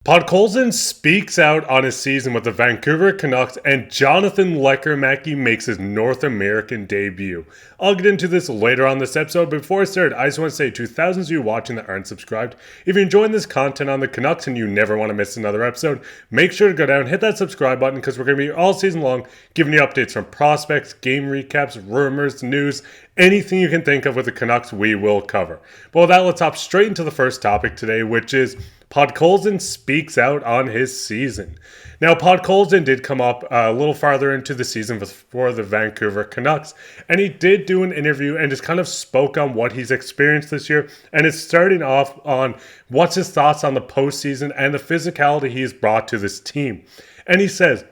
Podkolzin speaks out on his season with the Vancouver Canucks, and Jonathan Lekkerimäki makes his North American debut. I'll get into this later on this episode, but before I start, I just want to say to thousands of you watching that aren't subscribed, if you're enjoying this content on the Canucks and you never want to miss another episode, make sure to go down and hit that subscribe button because we're going to be all season long giving you updates from prospects, game recaps, rumors, news, anything you can think of with the Canucks we will cover. But with that, let's hop straight into the first topic today, which is Podkolzin speaks out on his season. Now, Podkolzin did come up a little farther into the season for the Vancouver Canucks, and he did do an interview and just kind of spoke on what he's experienced this year, and it's starting off on what's his thoughts on the postseason and the physicality he's brought to this team. And he says,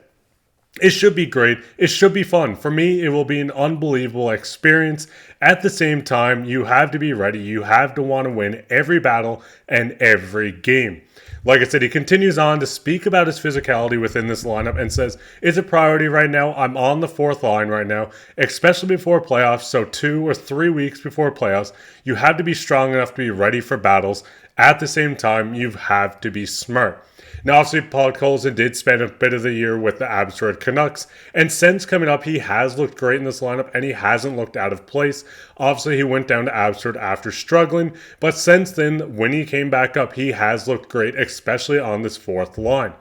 "It should be great. It should be fun. For me, it will be an unbelievable experience. At the same time, you have to be ready. You have to want to win every battle and every game." Like I said, he continues on to speak about his physicality within this lineup and says, "It's a priority right now. I'm on the fourth line right now, especially before playoffs. So 2 or 3 weeks before playoffs, you have to be strong enough to be ready for battles. At the same time, you have to be smart." Now, obviously, Podkolzin did spend a bit of the year with the Abbotsford Canucks, and since coming up, he has looked great in this lineup, and he hasn't looked out of place. Obviously, he went down to Abbotsford after struggling, but since then, when he came back up, he has looked great, especially on this fourth line.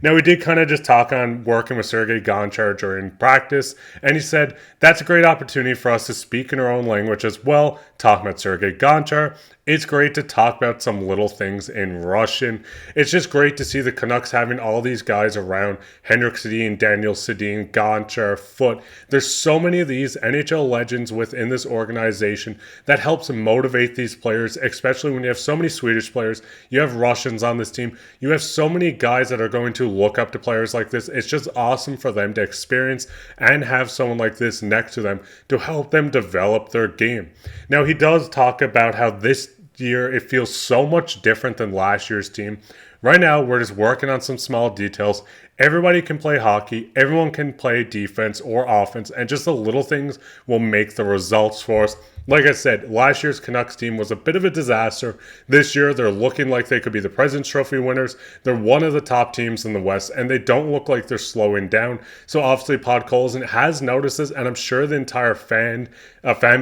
Now, we did kind of just talk on working with Sergei Gonchar during practice, and he said, "That's a great opportunity for us to speak in our own language as well, talking about Sergei Gonchar. It's great to talk about some little things in Russian. It's just great to see the Canucks having all these guys around, Henrik Sedin, Daniel Sedin, Gonchar, Foote. There's so many of these NHL legends within this organization that helps motivate these players, especially when you have so many Swedish players, you have Russians on this team, you have so many guys that are going to look up to players like this. It's just awesome for them to experience and have someone like this next to them to help them develop their game." Now, he does talk about how this year it feels so much different than last year's team. Right now, we're just working on some small details. Everybody can play hockey, everyone can play defense or offense, and just the little things will make the results for us. Like I said, last year's Canucks team was a bit of a disaster. This year, they're looking like they could be the President's Trophy winners. They're one of the top teams in the West, and they don't look like they're slowing down. So obviously, Podkolzin has noticed this, and I'm sure the entire fan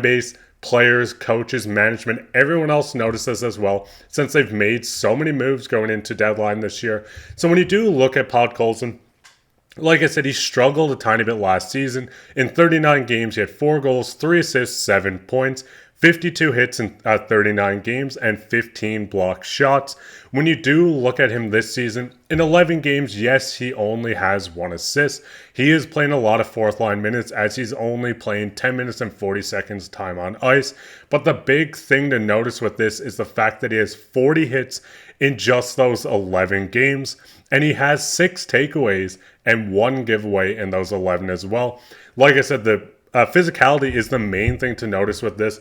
base, players, coaches, management, everyone else notices as well, since they've made so many moves going into deadline this year. So when you do look at Podkolzin, like I said, he struggled a tiny bit last season. In 39 games, he had 4 goals, 3 assists, 7 points, 52 hits in 39 games, and 15 blocked shots. When you do look at him this season, in 11 games, yes, he only has 1 assist. He is playing a lot of fourth line minutes as he's only playing 10 minutes and 40 seconds time on ice. But the big thing to notice with this is the fact that he has 40 hits in just those 11 games. And he has 6 takeaways and 1 giveaway in those 11 as well. Like I said, the physicality is the main thing to notice with this.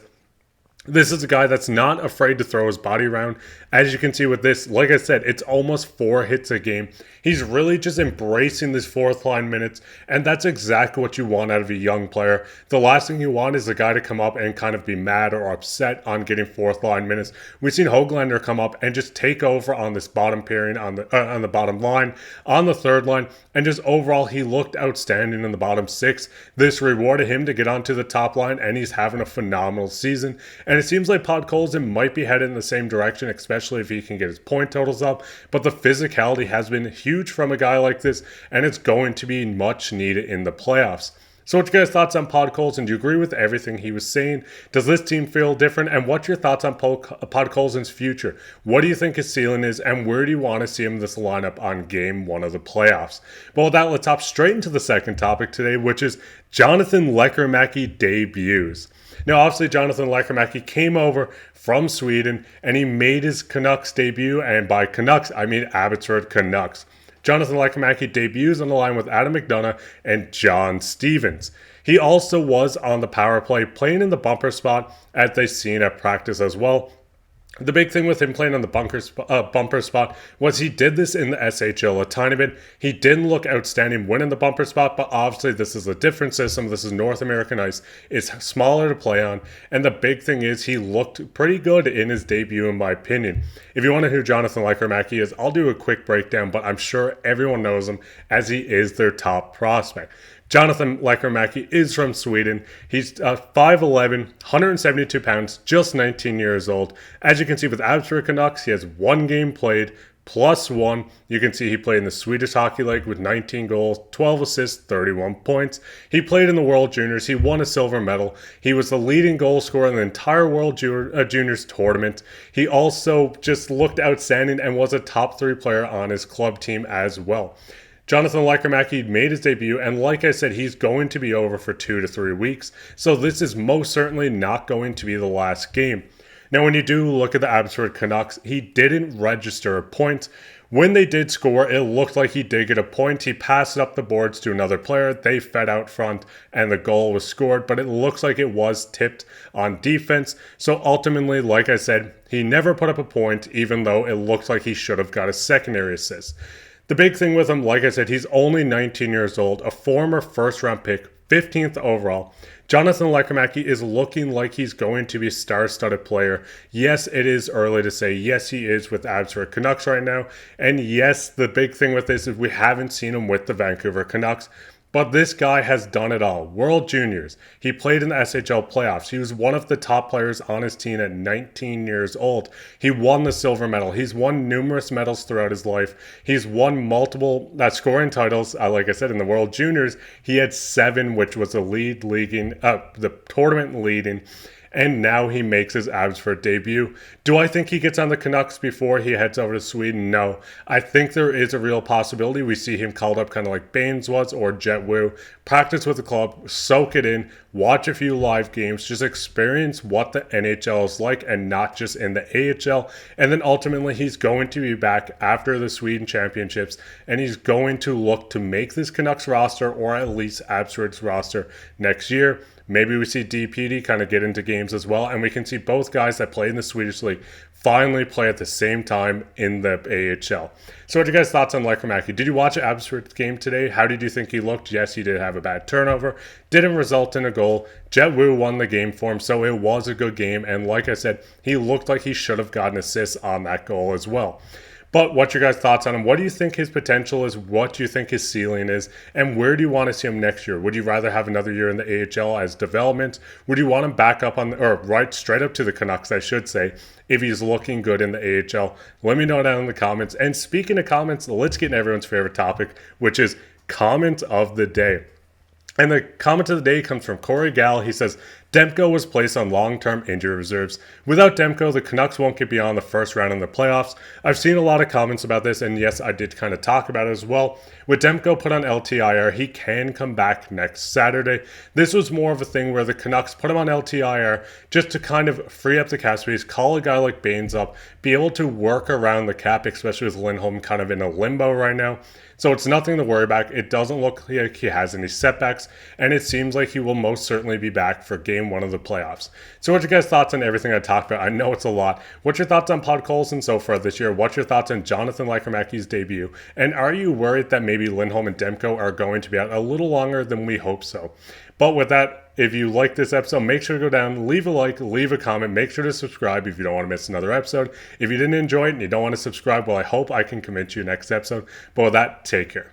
This is a guy that's not afraid to throw his body around. As you can see with this, like I said, it's almost 4 hits a game. He's really just embracing this fourth line minutes, and that's exactly what you want out of a young player. The last thing you want is a guy to come up and kind of be mad or upset on getting fourth line minutes. We've seen Höglander come up and just take over on this bottom pairing, on the bottom line, on the third line, and just overall he looked outstanding in the bottom 6. This rewarded him to get onto the top line, and he's having a phenomenal season. And it seems like Podkolzin might be headed in the same direction, especially if he can get his point totals up. But the physicality has been huge from a guy like this, and it's going to be much needed in the playoffs. So what's your guys' thoughts on Podkolzin? Do you agree with everything he was saying? Does this team feel different? And what's your thoughts on Podkolzin's future? What do you think his ceiling is, and where do you want to see him in this lineup on game 1 of the playoffs? Well, with that, let's hop straight into the second topic today, which is Jonathan Lekkerimäki debuts. Now, obviously, Jonathan Lekkerimäki came over from Sweden, and he made his Canucks debut, and by Canucks, I mean Abbotsford Canucks. Jonathan Lekkerimäki debuts on the line with Adam McDonough and John Stevens. He also was on the power play, playing in the bumper spot as they've seen at practice as well. The big thing with him playing on the bumper spot was he did this in the SHL a tiny bit. He didn't look outstanding winning the bumper spot, but obviously this is a different system. This is North American ice. It's smaller to play on. And the big thing is he looked pretty good in his debut, in my opinion. If you want to know who Jonathan Lekkerimäki is, I'll do a quick breakdown, but I'm sure everyone knows him as he is their top prospect. Jonathan Lekkerimäki is from Sweden. He's 5'11", 172 pounds, just 19 years old. As you can see with Abbotsford Canucks, he has one game played, +1. You can see he played in the Swedish Hockey League with 19 goals, 12 assists, 31 points. He played in the World Juniors. He won a silver medal. He was the leading goal scorer in the entire World Juniors tournament. He also just looked outstanding and was a top 3 player on his club team as well. Jonathan Lekkerimäki made his debut, and like I said, he's going to be over for 2 to 3 weeks, so this is most certainly not going to be the last game. Now, when you do look at the Abbotsford Canucks, he didn't register a point. When they did score, it looked like he did get a point. He passed it up the boards to another player. They fed out front, and the goal was scored, but it looks like it was tipped on defense. So ultimately, like I said, he never put up a point, even though it looked like he should have got a secondary assist. The big thing with him, like I said, he's only 19 years old, a former first-round pick, 15th overall. Jonathan Lekkerimäki is looking like he's going to be a star-studded player. Yes, it is early to say. Yes, he is with Abbotsford Canucks right now. And yes, the big thing with this is we haven't seen him with the Vancouver Canucks. But this guy has done it all. World Juniors. He played in the SHL playoffs. He was one of the top players on his team at 19 years old. He won the silver medal. He's won numerous medals throughout his life. He's won multiple scoring titles. Like I said, in the World Juniors, he had 7, which was the tournament leading. And now he makes his Abbotsford debut. Do I think he gets on the Canucks before he heads over to Sweden? No. I think there is a real possibility. We see him called up kind of like Baines was or Jet Wu. Practice with the club, soak it in, watch a few live games, just experience what the NHL is like and not just in the AHL. And then ultimately he's going to be back after the Sweden Championships, and he's going to look to make this Canucks roster or at least Abbotsford's roster next year. Maybe we see DPD kind of get into games as well, and we can see both guys that play in the Swedish League finally play at the same time in the AHL. So what are your guys' thoughts on Lekkerimäki? Did you watch Abbotsford's game today? How did you think he looked? Yes, he did have a bad turnover. Didn't result in a goal. Jet Wu won the game for him, so it was a good game. And like I said, he looked like he should have gotten assists on that goal as well. But what's your guys' thoughts on him? What do you think his potential is? What do you think his ceiling is? And where do you want to see him next year? Would you rather have another year in the AHL as development? Would you want him back up right straight up to the Canucks, I should say, if he's looking good in the AHL? Let me know down in the comments. And speaking of comments, let's get in everyone's favorite topic, which is comment of the day. And the comment of the day comes from Corey Gall. He says, Demko was placed on long-term injury reserves. Without Demko, the Canucks won't get beyond the first round in the playoffs. I've seen a lot of comments about this, and yes, I did kind of talk about it as well. With Demko put on LTIR, he can come back next Saturday. This was more of a thing where the Canucks put him on LTIR just to kind of free up the cap space, call a guy like Baines up, be able to work around the cap, especially with Lindholm kind of in a limbo right now. So it's nothing to worry about. It doesn't look like he has any setbacks, and it seems like he will most certainly be back for game 1 of the playoffs. So what's your guys' thoughts on everything I talked about? I know it's a lot. What's your thoughts on Podkolzin so far this year? What's your thoughts on Jonathan Lekkerimäki's debut? And are you worried that maybe Lindholm and Demko are going to be out a little longer than we hope so? But with that, if you like this episode, make sure to go down, leave a like, leave a comment, make sure to subscribe if you don't want to miss another episode. If you didn't enjoy it and you don't want to subscribe, well, I hope I can convince you next episode. But with that, take care.